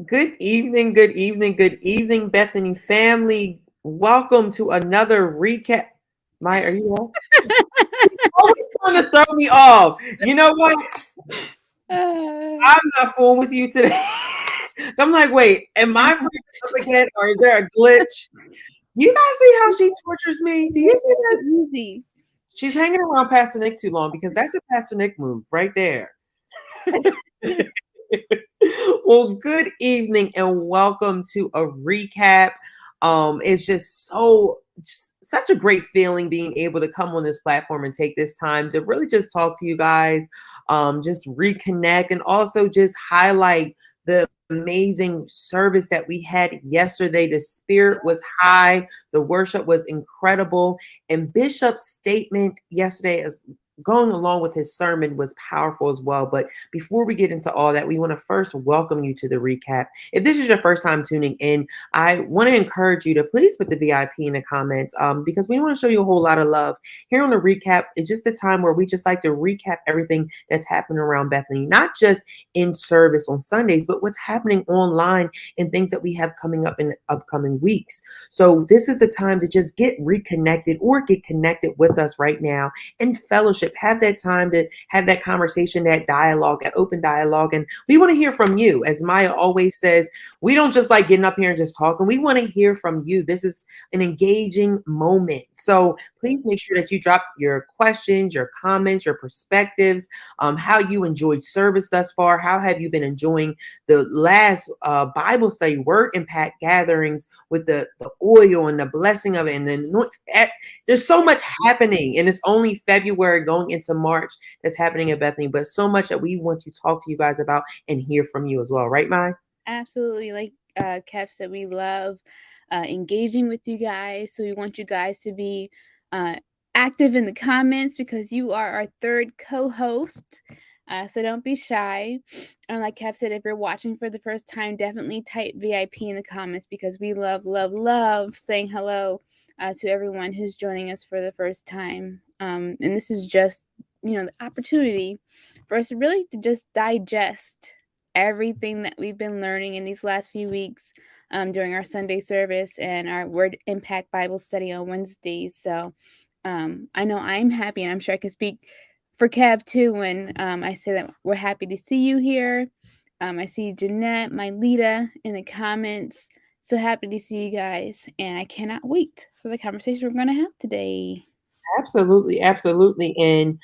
Good evening, good evening, good evening, Bethany family. Welcome to another recap. Maya, are you there? Always trying to throw me off. You know what? Uh, I'm not fooling with you today. I'm like, wait, am I freezing up again or is there a glitch? You guys see how she tortures me? Do you see this? easy. She's hanging around Pastor Nick too long because that's a Pastor Nick move right there. Well, good evening and welcome to a recap. It's just such a great feeling being able to come on this platform and take this time to really just talk to you guys, just reconnect and also just highlight the amazing service that we had yesterday. The spirit was high, the worship was incredible, and Bishop's statement yesterday is going along with his sermon was powerful as well. But before we get into all that, we want to first welcome you to the recap. If this is your first time tuning in, I want to encourage you to please put the VIP in the comments because we want to show you a whole lot of love. Here on the recap, it's just a time where we just like to recap everything that's happening around Bethany, not just in service on Sundays, but what's happening online and things that we have coming up in the upcoming weeks. So this is the time to just get reconnected or get connected with us right now and fellowship. Have that time to have that conversation, that dialogue, that open dialogue. And we want to hear from you. As Maya always says, we don't just like getting up here and just talking. We want to hear from you. This is an engaging moment. So please make sure that you drop your questions, your comments, your perspectives, how you enjoyed service thus far. How have you been enjoying the last Bible study, word impact gatherings with the oil and the blessing of it? And then there's so much happening, and it's only February going into March that's happening at Bethany, but so much that we want to talk to you guys about and hear from you as well, right, Mai? Absolutely. Like Kev said, we love engaging with you guys. So we want you guys to be uh, active in the comments because you are our third co host. So don't be shy. And like Kev said, if you're watching for the first time, definitely type VIP in the comments because we love, love, love saying hello to everyone who's joining us for the first time. And this is just, the opportunity for us really to just digest everything that we've been learning in these last few weeks during our Sunday service and our Word Impact Bible study on Wednesdays. So I know I'm happy, and I'm sure I can speak for Kev too when I say that we're happy to see you here. I see Jeanette, my Lita in the comments. So happy to see you guys, and I cannot wait for the conversation we're going to have today. Absolutely, absolutely. And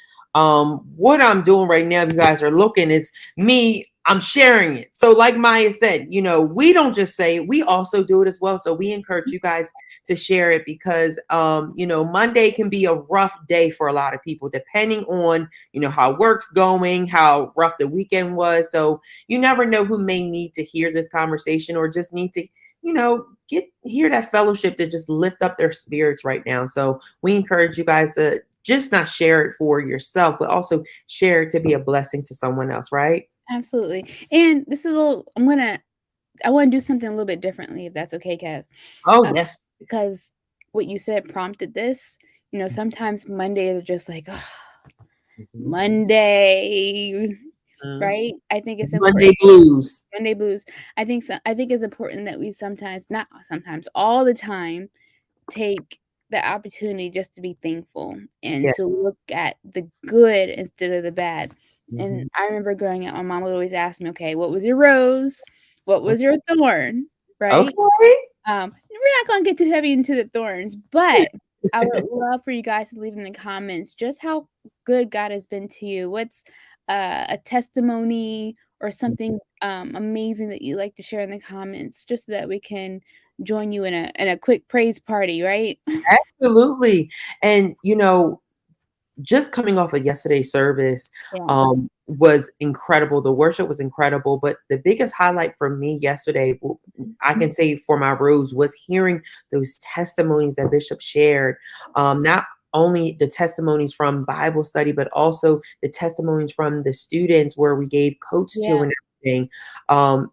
what I'm doing right now, if you guys are looking, is me. I'm sharing it. So, like Maya said, we don't just say it, we also do it as well. So we encourage you guys to share it because Monday can be a rough day for a lot of people, depending on how work's going, how rough the weekend was. So you never know who may need to hear this conversation or just need to get hear that fellowship to just lift up their spirits right now. So we encourage you guys to just not share it for yourself, but also share it to be a blessing to someone else, right? Absolutely. And this is a little, I want to do something a little bit differently if that's okay, Kev. Oh, Uh, yes. because what you said prompted this. Sometimes Mondays are just like, "Ugh, Mhm. Monday, Mhm. right? I think it's important. Monday blues. Monday blues. I think it's important that we sometimes, not sometimes, all the time, take the opportunity just to be thankful and Yeah. to look at the good instead of the bad. And Mhm. I remember growing up, my mom would always ask me, "Okay, what was your rose? What was your thorn?" Right? Okay. We're not gonna get too heavy into the thorns, but I would love for you guys to leave in the comments just how good God has been to you. What's a testimony or something amazing that you like to share in the comments, just so that we can join you in a quick praise party, right? Absolutely. And just coming off of yesterday's service Yeah. was incredible. The worship was incredible, but the biggest highlight for me yesterday, I can say for my rose, was hearing those testimonies that Bishop shared. Not only the testimonies from Bible study, but also the testimonies from the students where we gave coats to Yeah. and everything.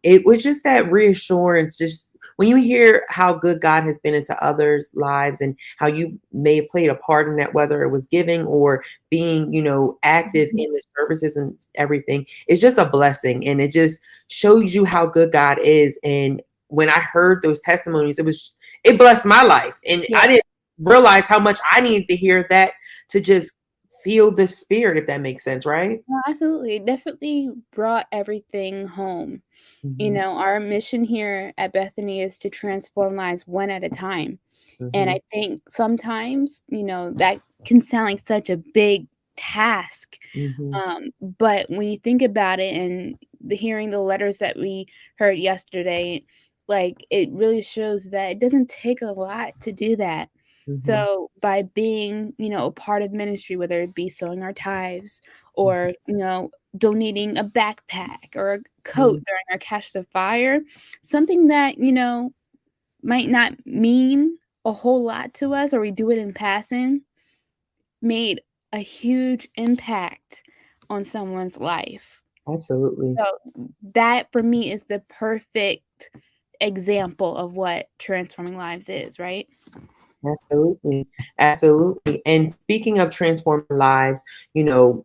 It was just that reassurance, just when you hear how good God has been into others' lives and how you may have played a part in that, whether it was giving or being, active in the services and everything, it's just a blessing. And it just shows you how good God is. And when I heard those testimonies, it blessed my life. And Yeah. I didn't realize how much I needed to hear that to just feel the spirit, if that makes sense, right? No, absolutely. It definitely brought everything home. Mm-hmm, Our mission here at Bethany is to transform lives one at a time. And mm-hmm, I think sometimes, that can sound like such a big task. mm-hmm, But when you think about it and hearing the letters that we heard yesterday, like it really shows that it doesn't take a lot to do that. mm-hmm, So by being, a part of ministry, whether it be sowing our tithes or, donating a backpack or a coat mm-hmm. during our Catch the Fire, something that, might not mean a whole lot to us or we do it in passing, made a huge impact on someone's life. Absolutely. So that for me is the perfect example of what transforming lives is, right? Absolutely. Absolutely. And speaking of transforming lives,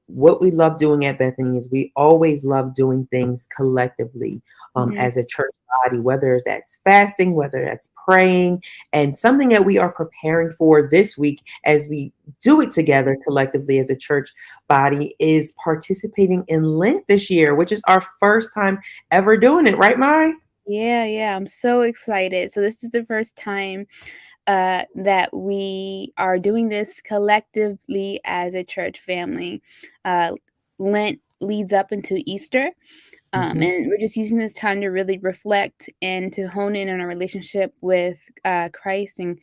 what we love doing at Bethany is we always love doing things collectively Mhm. as a church body, whether that's fasting, whether that's praying, and something that we are preparing for this week as we do it together collectively as a church body is participating in Lent this year, which is our first time ever doing it, right, Mai? Yeah, I'm so excited. So this is the first time that we are doing this collectively as a church family. Lent leads up into Easter, Mhm. and we're just using this time to really reflect and to hone in on our relationship with Christ, and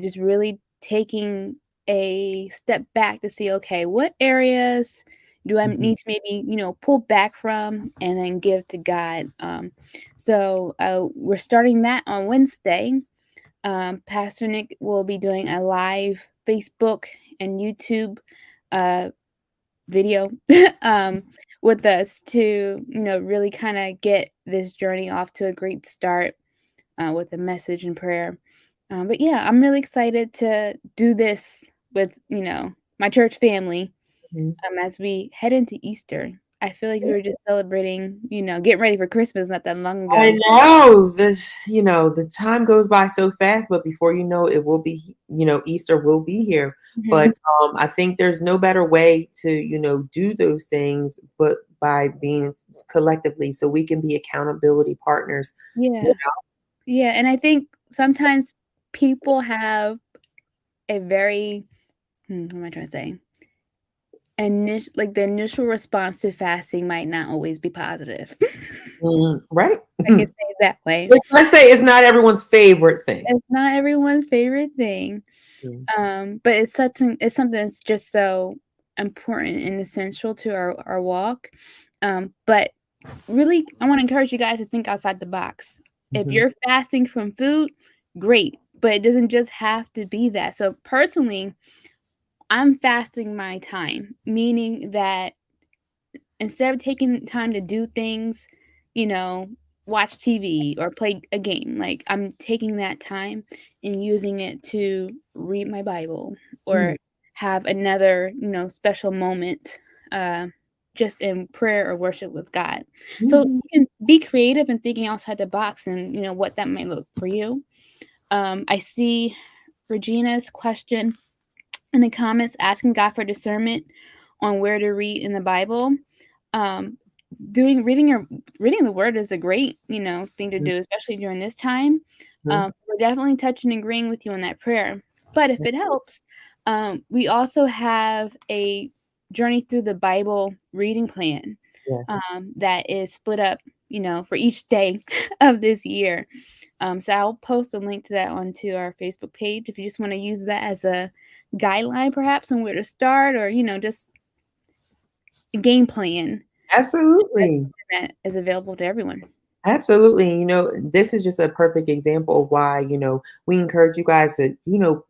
just really taking a step back to see, okay, what areas do I Mhm. need to maybe pull back from and then give to God. So we're starting that on Wednesday. Pastor Nick will be doing a live Facebook and YouTube uh, video um, with us to, really kind of get this journey off to a great start with a message and prayer. But yeah, I'm really excited to do this with, my church family Mhm. as we head into Easter. I feel like we were just celebrating, getting ready for Christmas not that long I ago. know the time goes by so fast, but before you know it will be, Easter will be here. Mhm. But I think there's no better way to, do those things but by being collectively so we can be accountability partners. Yeah. Yeah. And I think sometimes people have a very, what am I trying to say? Like the initial response to fasting might not always be positive. Right? I can say it that way. Let's say it's not everyone's favorite thing. It's not everyone's favorite thing. Mm, But it's something that's just so important and essential to our walk. But really, I want to encourage you guys to think outside the box. If mhm, you're fasting from food, great, but it doesn't just have to be that. So personally, I'm fasting my time, meaning that instead of taking time to do things, you know, watch TV or play a game, like I'm taking that time and using it to read my Bible mm, or have another, special moment uh just in prayer or worship with God. So mhm. you can be creative and thinking outside the box and what that might look for you. I see Regina's question in the comments asking God for discernment on where to read in the Bible. Um, reading the Word is a great thing to do, especially during this time. Mhm. We're definitely touching and agreeing with you on that prayer. But if it helps, we also have a journey through the Bible reading plan Yes. that is split up, for each day of this year. So I'll post a link to that onto our Facebook page if you just want to use that as a guideline, perhaps, on where to start, or just a game plan Absolutely. that is available to everyone. Absolutely. This is just a perfect example of why, we encourage you guys to,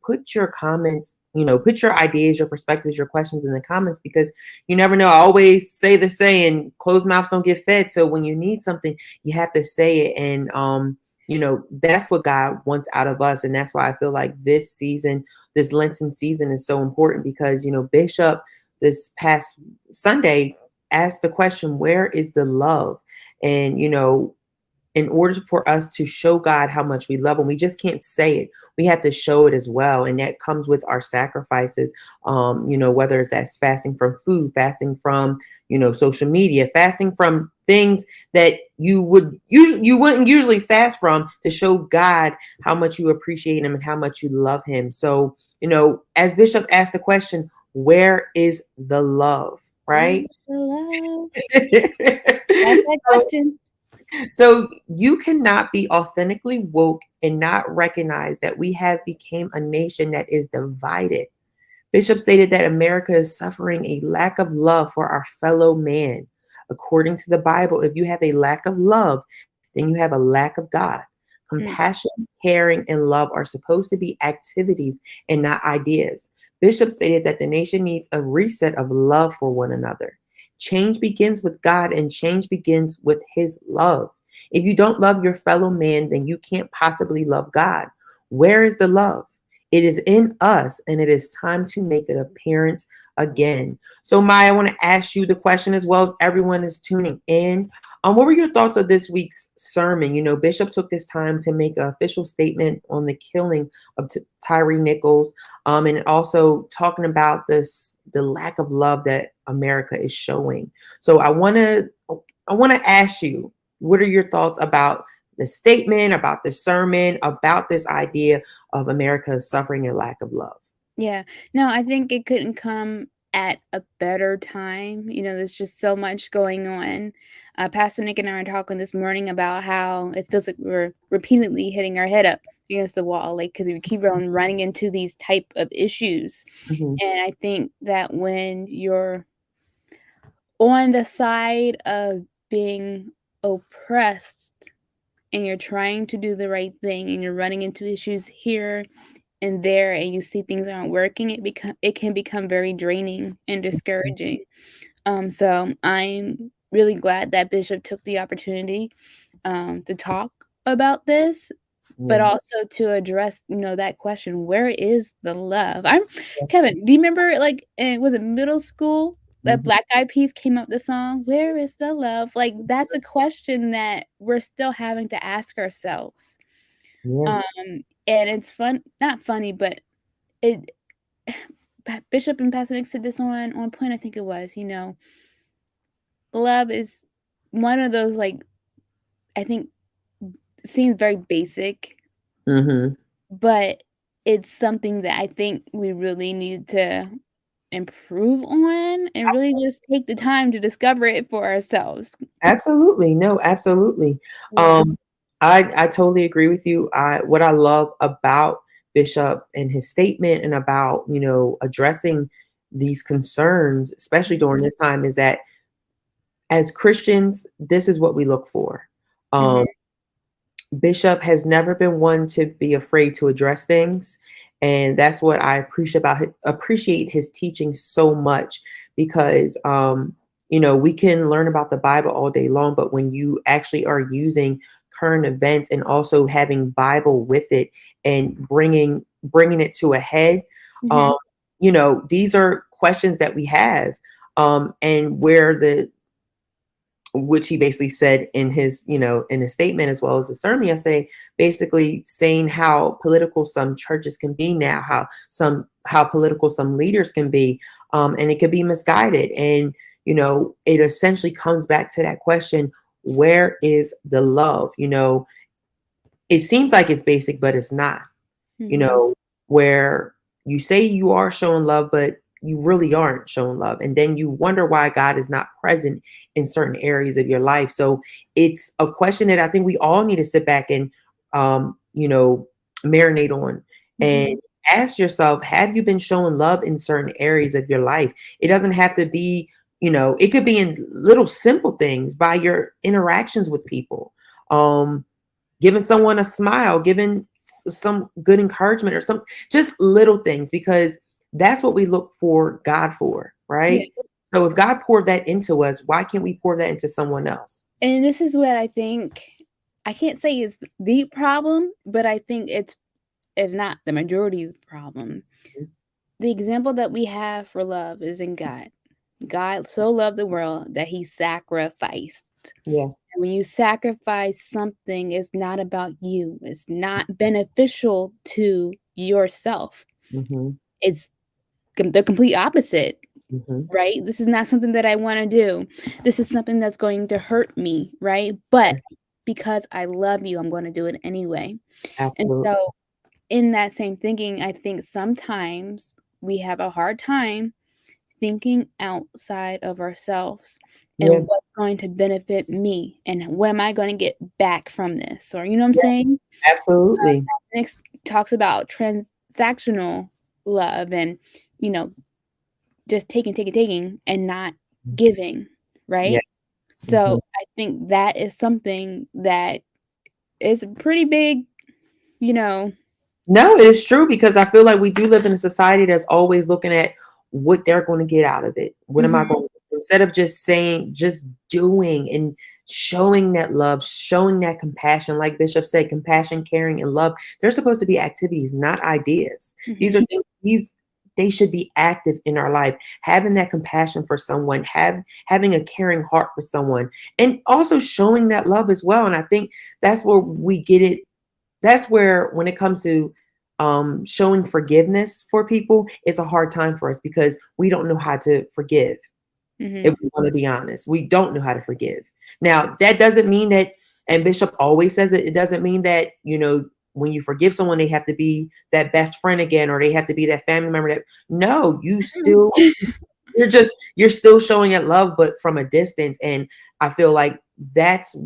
put your comments, put your ideas, your perspectives, your questions in the comments because you never know. I always say the saying, closed mouths don't get fed. So when you need something, you have to say it. And that's what God wants out of us. And that's why I feel like this season, this Lenten season, is so important because, Bishop this past Sunday asked the question, where is the love? And, in order for us to show God how much we love him, we just can't say it. We have to show it as well. And that comes with our sacrifices, whether it's that's fasting from food, fasting from, social media, fasting from things that you wouldn't usually fast from, to show God how much you appreciate him and how much you love him. So, as Bishop asked the question, where is the love? Right? The love. That's that question. So you cannot be authentically woke and not recognize that we have become a nation that is divided. Bishop stated that America is suffering a lack of love for our fellow man. According to the Bible, if you have a lack of love, then you have a lack of God. Compassion, caring, and love are supposed to be activities and not ideas. Bishop stated that the nation needs a reset of love for one another. Change begins with God, and change begins with his love. If you don't love your fellow man, then you can't possibly love God. Where is the love? It is in us, and it is time to make an appearance again. So, Maya, I want to ask you the question as well as everyone is tuning in. What were your thoughts of this week's sermon? Bishop took this time to make an official statement on the killing of Tyree Nichols, and also talking about the lack of love that America is showing. So, I want to ask you, what are your thoughts about the statement, about the sermon, about this idea of America suffering a lack of love? Yeah. No, I think it couldn't come at a better time. There's just so much going on. Pastor Nick and I were talking this morning about how it feels like we're repeatedly hitting our head up against the wall, like, because we keep on running into these type of issues. Mm-hmm. And I think that when you're on the side of being oppressed and you're trying to do the right thing and you're running into issues here and there and you see things aren't working, it can become very draining and discouraging. So I'm really glad that Bishop took the opportunity to talk about this, but also to address, that question, where is the love? Kevin, do you remember, like, was it middle school that Black Eyed Peas came up with the song, Where is the Love? Like, that's a question that we're still having to ask ourselves. Yeah. And it's not funny, but it Bishop and Pastor Nick said this on point, I think it was, love is one of those, like, I think seems very basic, but it's something that I think we really need to improve on and really just take the time to discover it for ourselves. Absolutely. No, absolutely. Yeah. I totally agree with you. What I love about Bishop and his statement and about, addressing these concerns, especially during this time, is that as Christians, this is what we look for. Bishop has never been one to be afraid to address things. And that's what I appreciate his teaching so much, because, we can learn about the Bible all day long, but when you actually are using current events and also having Bible with it and bringing it to a head, these are questions that we have, and which he basically said in his statement, as well as the sermon yesterday, basically saying how political some churches can be now, how political some leaders can be, and it could be misguided. And, it essentially comes back to that question, where is the love? It seems like it's basic, but it's not, where you say you are showing love, but you really aren't showing love. And then you wonder why God is not present in certain areas of your life. So it's a question that I think we all need to sit back and, marinate on and ask yourself, have you been showing love in certain areas of your life? It doesn't have to be, it could be in little simple things, by your interactions with people, giving someone a smile, giving some good encouragement, or some just little things, because that's what we look for God for, right? Yeah. So if God poured that into us, why can't we pour that into someone else? And this is what I think I can't say it's the problem, but I think it's, if not the majority of the problem. The example that we have for love is in God. God so loved the world that he sacrificed. Yeah. When you sacrifice something, it's not about you. It's not beneficial to yourself. Mm-hmm. It's the complete opposite, Mm-hmm. right? This is not something that I want to do. This is something that's going to hurt me, right? But because I love you, I'm going to do it anyway. And Absolutely. so, in that same thinking, I think sometimes we have a hard time thinking outside of ourselves Yeah. and what's going to benefit me and what am I going to get back from this? Or, you know what I'm Yeah. saying? Absolutely. Next talks about transactional love and, you know, just taking and not giving, Yeah. right? Mm-hmm. So I think that is something that is pretty big, you know. No, it's true because I feel like we do live in a society that's always looking at what they're going to get out of it. What am I Mhm. going to do? Instead of just saying, just doing and showing that love, showing that compassion, like Bishop said, compassion, caring, and love. They're supposed to be activities, not ideas. These Mhm. are things, they should be active in our life. Having that compassion for someone, having a caring heart for someone, and also showing that love as well. And I think that's where we get it. That's where when it comes to showing forgiveness for people, it's a hard time for us because we don't know how to forgive. If Mhm. we want to be honest, we don't know how to forgive. Now that doesn't mean that, and Bishop always says it, it doesn't mean that, when you forgive someone they have to be that best friend again, or they have to be that family member. That No, you're still showing it love, but from a distance. And I feel like that's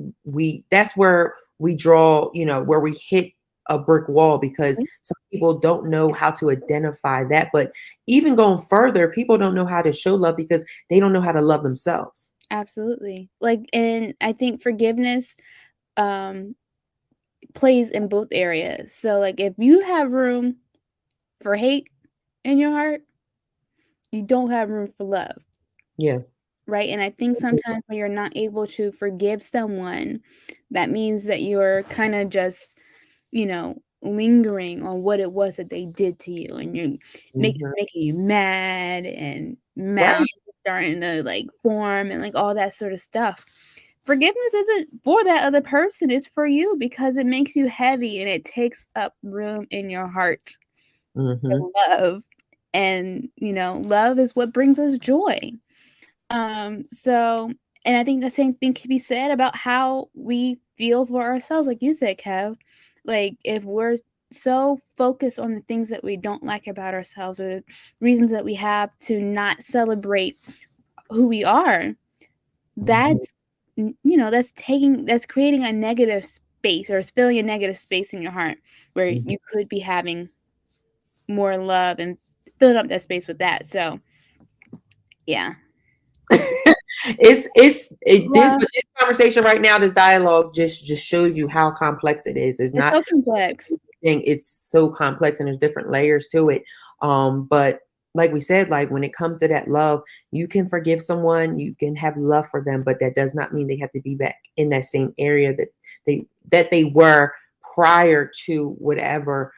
where we draw, where we hit a brick wall, because some people don't know how to identify that. But even going further, people don't know how to show love because they don't know how to love themselves. Absolutely. Like, and I think forgiveness um plays in both areas. So like if you have room for hate in your heart, you don't have room for love, Yeah. right? And I think sometimes when you're not able to forgive someone, that means that you're kind of just, lingering on what it was that they did to you, and it's Mhm. making you mad, and Right. mouths starting to like form and like all that sort of stuff. Forgiveness isn't for that other person, it's for you because it makes you heavy and it takes up room in your heart Mhm. for love. And, love is what brings us joy. So, and I think the same thing can be said about how we feel for ourselves, like you said, Kev. Like, if we're so focused on the things that we don't like about ourselves or the reasons that we have to not celebrate who we are, Mhm. that's that's creating a negative space, or it's filling a negative space in your heart where Mhm. you could be having more love and filling up that space with that. So yeah, it's love. This conversation right now, this dialogue just shows you how complex it is. It's It's not so complex. thing. It's so complex and there's different layers to it. But like we said, like when it comes to that love, you can forgive someone, you can have love for them, but that does not mean they have to be back in that same area that they were prior to whatever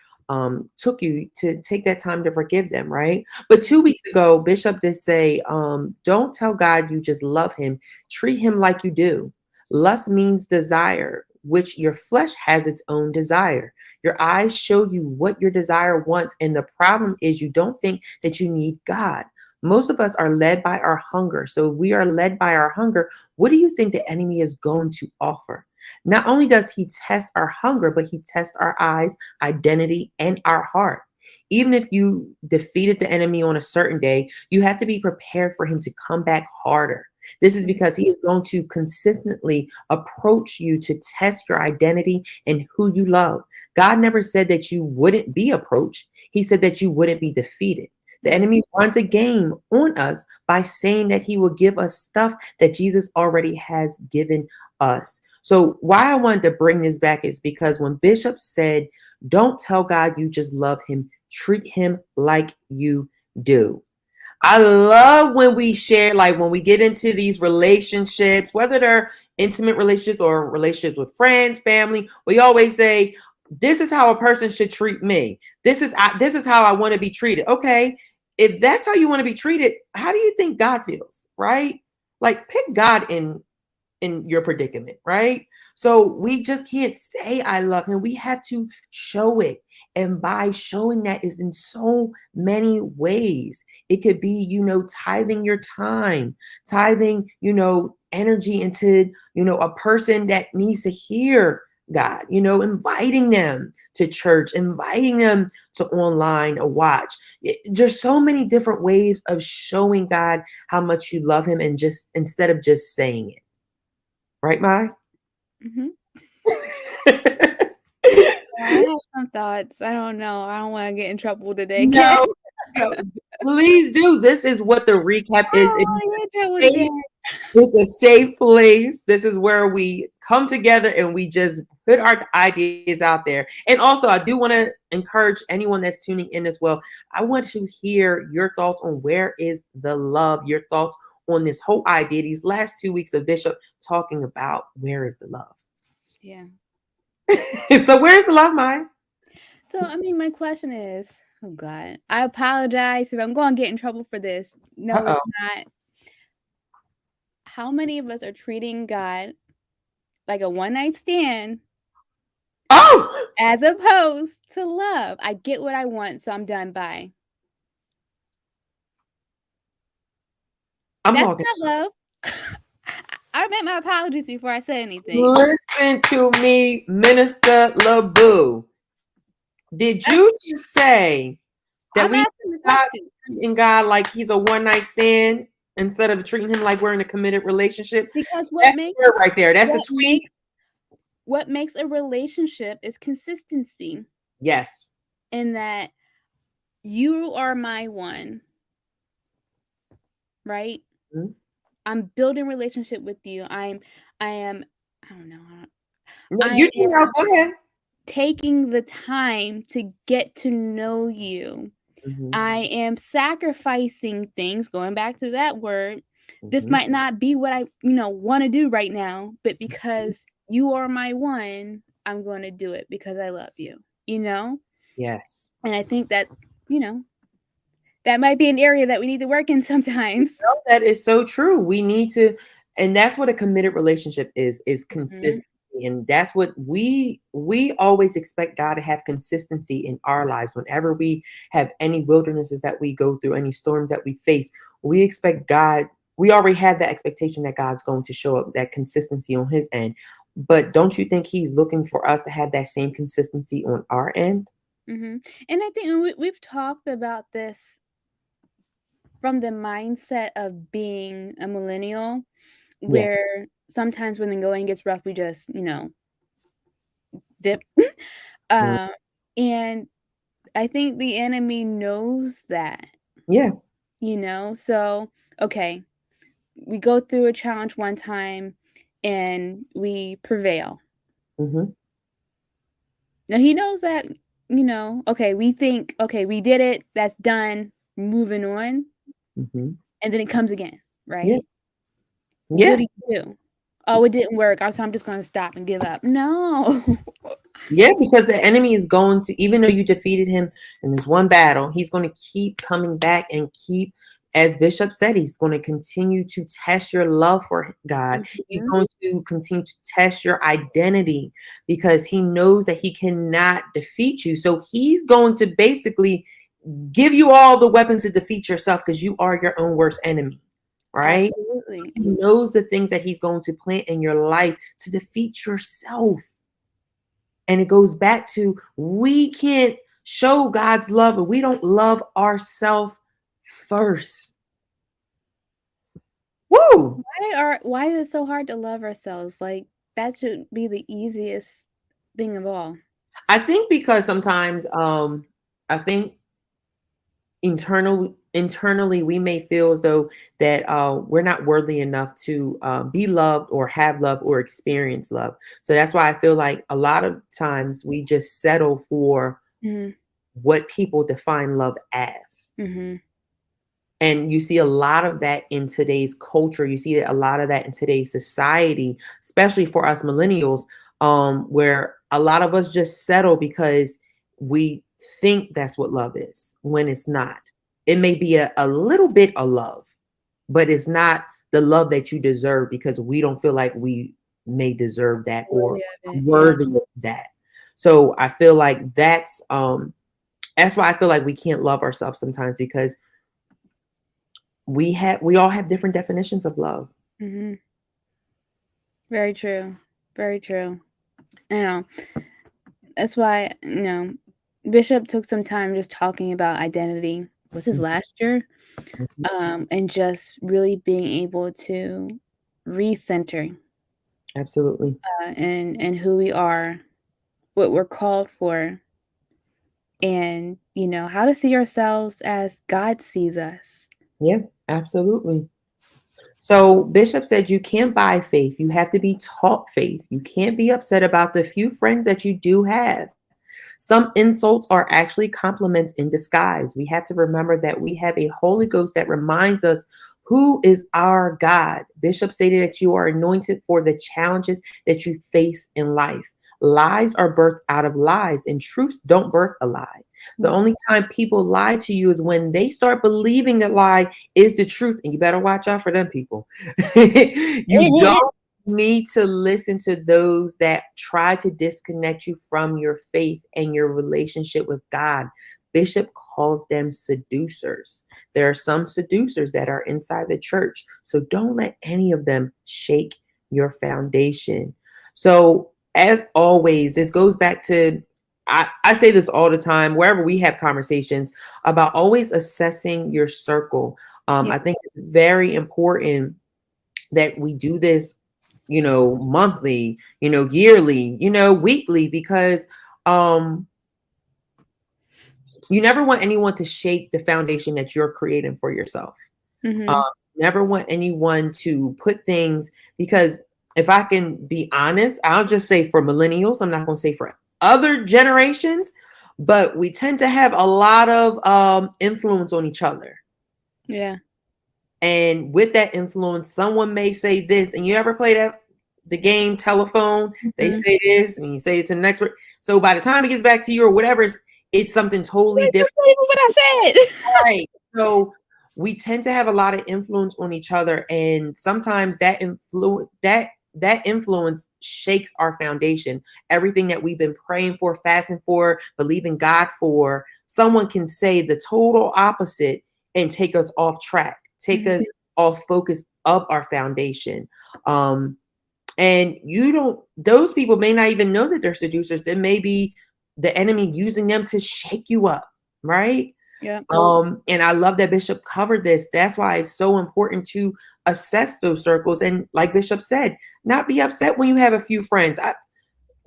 took you to take that time to forgive them, right? But 2 weeks ago, Bishop did say, don't tell God you just love him, treat him like you do. Lust means desire, which your flesh has its own desire. Your eyes show you what your desire wants. And the problem is you don't think that you need God. Most of us are led by our hunger. So if we are led by our hunger, what do you think the enemy is going to offer? Not only does he test our hunger, but he tests our eyes, identity, and our heart. Even if you defeated the enemy on a certain day, you have to be prepared for him to come back harder. This is because he is going to consistently approach you to test your identity and who you love. God never said that you wouldn't be approached. He said that you wouldn't be defeated. The Mhm. enemy runs a game on us by saying that he will give us stuff that Jesus already has given us. So why I wanted to bring this back is because when Bishop said, don't tell God you just love him, treat him like you do. I love when we share, like when we get into these relationships, whether they're intimate relationships or relationships with friends, family, we always say, this is how a person should treat me. This is how I want to be treated. Okay. If that's how you want to be treated, how do you think God feels? Right? Like pick God in your predicament, right? So we just can't say I love him. We have to show it. And by showing that is in so many ways. It could be, tithing your time, tithing, energy into, a person that needs to hear God, inviting them to church, inviting them to online a watch. There's so many different ways of showing God how much you love him and just instead of just saying it. Right, Mai? Mm-hmm. I have some thoughts. I don't know. I don't want to get in trouble today, Kat. No, no, please do. This is what the recap I is. don't want to get in trouble Safe- today. It's a safe place. This is where we come together and we just put our ideas out there. And also, I do want to encourage anyone that's tuning in as well. I want to hear your thoughts on where is the love, your thoughts on this whole idea, these last 2 weeks of Bishop talking about where is the love. Yeah. So where's the love, Mai? So, I mean, my question is, oh God, I apologize if I'm going to get in trouble for this. No, Uh-oh. it's not. How many of us are treating God like a one-night stand Oh, as opposed to love? I get what I want, so I'm done. Bye. I'm That's walking. not love. I meant my apologies before I said anything. Listen to me, Minister LaBoo. Did you just say that I'm we asking the not question. treating God like he's a one-night stand instead of treating him like we're in a committed relationship? Because That's it right there. That's a tweet. what makes a relationship is consistency. Yes. In that you are my one, right? Mm-hmm. I'm building relationship with you. I am, I don't know. No, you know, go ahead. Taking the time to get to know you. Mm-hmm. I am sacrificing things, going back to that word. This Mm-hmm. might not be what I, want to do right now, but because you are my one, I'm going to do it because I love you, Yes. And I think that, that might be an area that we need to work in sometimes. That is so true. We need to, and that's what a committed relationship is consistency. And that's what we always expect God to have consistency in our lives. Whenever we have any wildernesses that we go through, any storms that we face, we expect God, we already have that expectation that God's going to show up, that consistency on his end. But don't you think he's looking for us to have that same consistency on our end? Mm-hmm. And I think we've talked about this from the mindset of being a millennial, where sometimes when the going gets rough, we just, dip. And I think the enemy knows that. Yeah. So, okay, we go through a challenge one time and we prevail. Mm-hmm. Now he knows that, okay, we think, okay, we did it, that's done, moving on. Mm-hmm. And then it comes again, right? Yeah. Yeah. What do you do? Oh, it didn't work. So I'm just going to stop and give up. No. Yeah, because the enemy is going to, even though you defeated him in this one battle, he's going to keep coming back and keep, as Bishop said, he's going to continue to test your love for God. Mm-hmm. He's going to continue to test your identity because he knows that he cannot defeat you. So he's going to basically give you all the weapons to defeat yourself because you are your own worst enemy. Right? Absolutely. He knows the things that he's going to plant in your life to defeat yourself. And it goes back to, we can't show God's love if we don't love ourselves first. Woo! Why is it so hard to love ourselves? Like, that should be the easiest thing of all. I think because sometimes I think internally we may feel as though that we're not worthy enough to be loved or have love or experience love. So that's why I feel like a lot of times we just settle for what people define love as. And you see a lot of that in today's culture. You see a lot of that in today's society, especially for us millennials, where a lot of us just settle because we think that's what love is when it's not. It may be a little bit of love, but it's not the love that you deserve because we don't feel like we may deserve that or Worthy of it. Yeah. worthy of that. So I feel like that's why I feel like we can't love ourselves sometimes, because we all have different definitions of love. Mm-hmm. Very true. Very true. You know, that's why, Bishop took some time just talking about identity. Was his last year? And just really being able to recenter Absolutely. and who we are, what we're called for, and how to see ourselves as God sees us. Yeah, absolutely. So Bishop said you can't buy faith. You have to be taught faith. You can't be upset about the few friends that you do have. Some insults are actually compliments in disguise. We have to remember that we have a Holy Ghost that reminds us who is our God. Bishop stated that you are anointed for the challenges that you face in life. Lies are birthed out of lies, and truths don't birth a lie. The only time people lie to you is when they start believing that lie is the truth, and you better watch out for them people. You don't need to listen to those that try to disconnect you from your faith and your relationship with God. Bishop calls them seducers. There are some seducers that are inside the church. So don't let any of them shake your foundation. So, as always, this goes back to I say this all the time, wherever we have conversations about always assessing your circle. Yeah. I think it's very important that we do this, monthly, yearly, weekly, because you never want anyone to shake the foundation that you're creating for yourself. Mm-hmm. Never want anyone to put things, because if I can be honest, I'll just say for millennials, I'm not going to say for other generations, but we tend to have a lot of influence on each other. Yeah. And with that influence, someone may say this, and you ever play the game telephone? They say this, and you say it to the next one. So by the time it gets back to you or whatever, it's something totally different. What I said. Right. So we tend to have a lot of influence on each other, and sometimes that influence shakes our foundation. Everything that we've been praying for, fasting for, believing God for, someone can say the total opposite and take us off track, take us off focus of our foundation. And those people may not even know that they're seducers. There may be the enemy using them to shake you up, right? Yeah. And I love that Bishop covered this. That's why it's so important to assess those circles. And like Bishop said, not be upset when you have a few friends.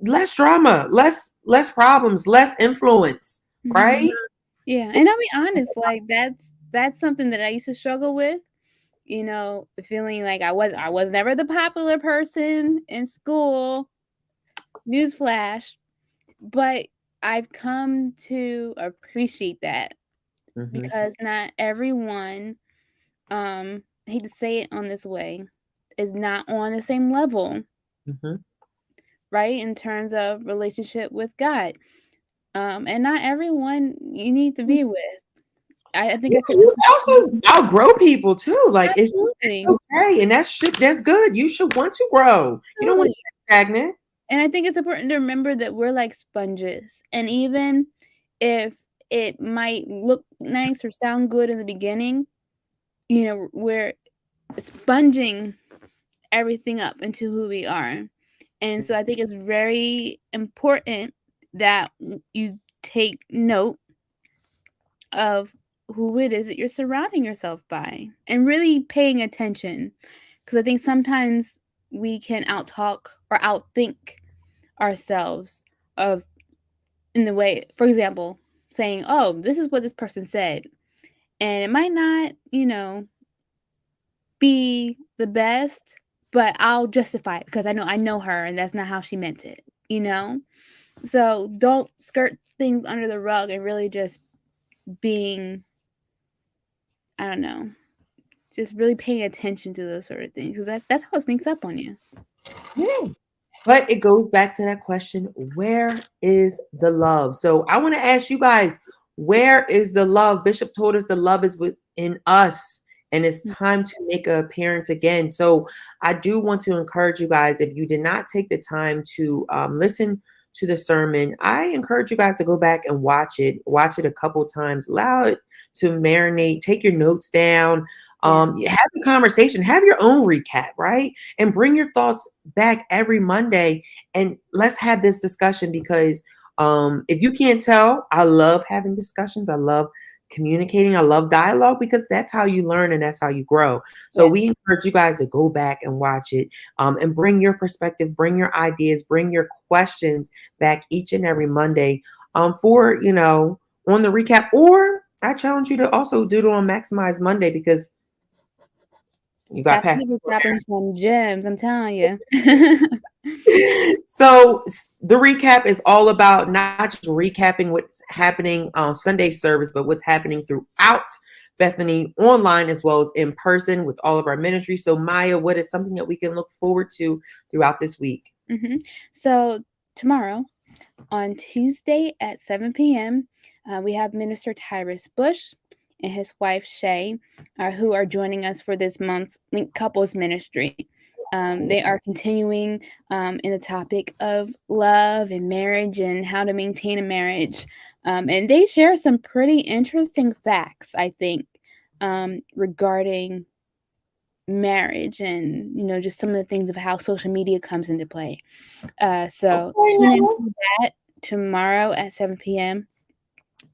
Less drama, less problems, less influence, right? Yeah. And I'll be honest, like that's something that I used to struggle with. Feeling like I was never the popular person in school. Newsflash. But I've come to appreciate that because not everyone, I hate to say it on this way, is not on the same level, right? In terms of relationship with God. And not everyone you need to be with. I think You also outgrow people too. Like it's okay, and that's good. You should want to grow. You don't want to stay stagnant. And I think it's important to remember that we're like sponges. And even if it might look nice or sound good in the beginning, we're sponging everything up into who we are. And so I think it's very important that you take note of who it is that you're surrounding yourself by and really paying attention. Because I think sometimes we can outtalk or outthink ourselves in the way, for example, saying, oh, this is what this person said, and it might not be the best, but I'll justify it because I know her and that's not how she meant it. So don't skirt things under the rug and really just being I don't know, just really paying attention to those sort of things. Because that's how it sneaks up on you. Yeah. But it goes back to that question, where is the love? So I want to ask you guys, where is the love? Bishop told us the love is within us, and it's time to make an appearance again. So I do want to encourage you guys, if you did not take the time to listen to the sermon, I encourage you guys to go back and watch it a couple times, allow it to marinate, take your notes down, have a conversation, have your own recap, right? And bring your thoughts back every Monday, and let's have this discussion, because if you can't tell, I love having discussions. I love communicating. I love dialogue, because that's how you learn and that's how you grow. So we encourage you guys to go back and watch it, and bring your perspective, bring your ideas, bring your questions back each and every Monday for, on the recap. Or I challenge you to also do it on Maximize Monday, because you got Pastor past. Nick is dropping some gems, I'm telling you. So the recap is all about not just recapping what's happening on Sunday service, but what's happening throughout Bethany, online as well as in person with all of our ministries. So Maya, what is something that we can look forward to throughout this week? So tomorrow, on Tuesday at 7 p.m., we have Minister Tyrus Bush and his wife Shay, who are joining us for this month's Link Couples Ministry. They are continuing in the topic of love and marriage and how to maintain a marriage. And they share some pretty interesting facts, I think, regarding marriage and, just some of the things of how social media comes into play. So tune in for that tomorrow at 7 p.m.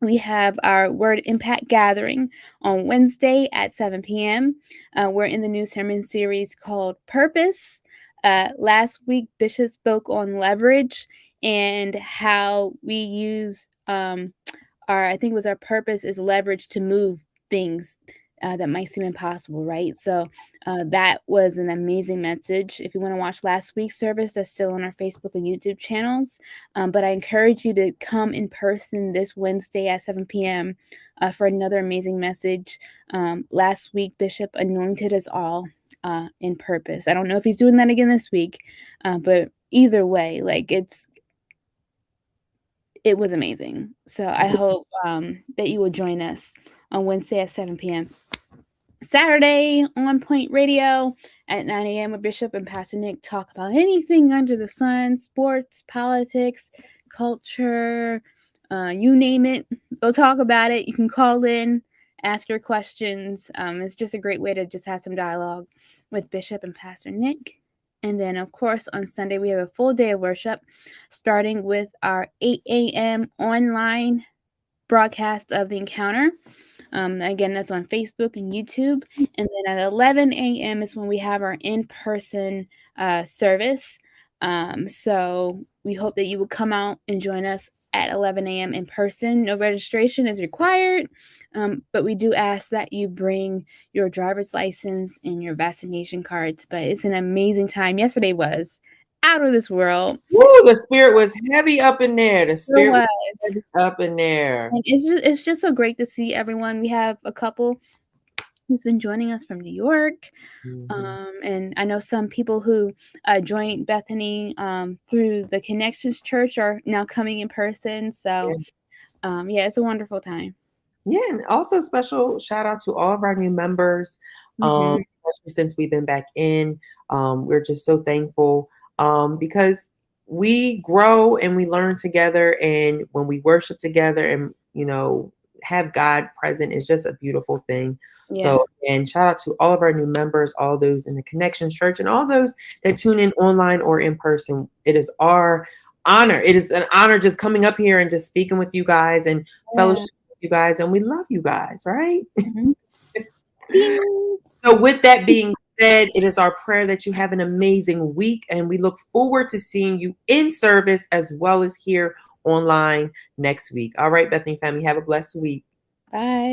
We have our Word Impact Gathering on Wednesday at 7 p.m. We're in the new sermon series called Purpose. Last week, Bishop spoke on leverage and how we use I think it was our purpose is leverage to move things that might seem impossible, right? So that was an amazing message. If you want to watch last week's service, that's still on our Facebook and YouTube channels. But I encourage you to come in person this Wednesday at 7 p.m. For another amazing message. Last week, Bishop anointed us all in purpose. I don't know if he's doing that again this week, but either way, it was amazing. So I hope that you will join us on Wednesday at 7 p.m. Saturday on Point Radio at 9 a.m. with Bishop and Pastor Nick talk about anything under the sun, sports, politics, culture, you name it. Go talk about it. You can call in, ask your questions. It's just a great way to just have some dialogue with Bishop and Pastor Nick. And then, of course, on Sunday, we have a full day of worship, starting with our 8 a.m. online broadcast of the encounter. Again, that's on Facebook and YouTube. And then at 11 a.m. is when we have our in-person service. So we hope that you will come out and join us at 11 a.m. in person. No registration is required, but we do ask that you bring your driver's license and your vaccination cards. But it's an amazing time. Yesterday was out of this world. Woo, the spirit was heavy up in there. The spirit was heavy up in there. And it's just so great to see everyone. We have a couple who's been joining us from New York. And I know some people who joined Bethany through the Connections Church are now coming in person. So it's a wonderful time. Yeah, and also special shout out to all of our new members, especially since we've been back in. We're just so thankful because we grow and we learn together, and when we worship together and have God present is just a beautiful thing. So, and shout out to all of our new members, all those in the Connections Church, and all those that tune in online or in person. It is our honor. It is an honor just coming up here and just speaking with you guys and fellowship with you guys, and we love you guys, right? So with that being said, it is our prayer that you have an amazing week, and we look forward to seeing you in service as well as here online next week. All right, Bethany family, have a blessed week. Bye.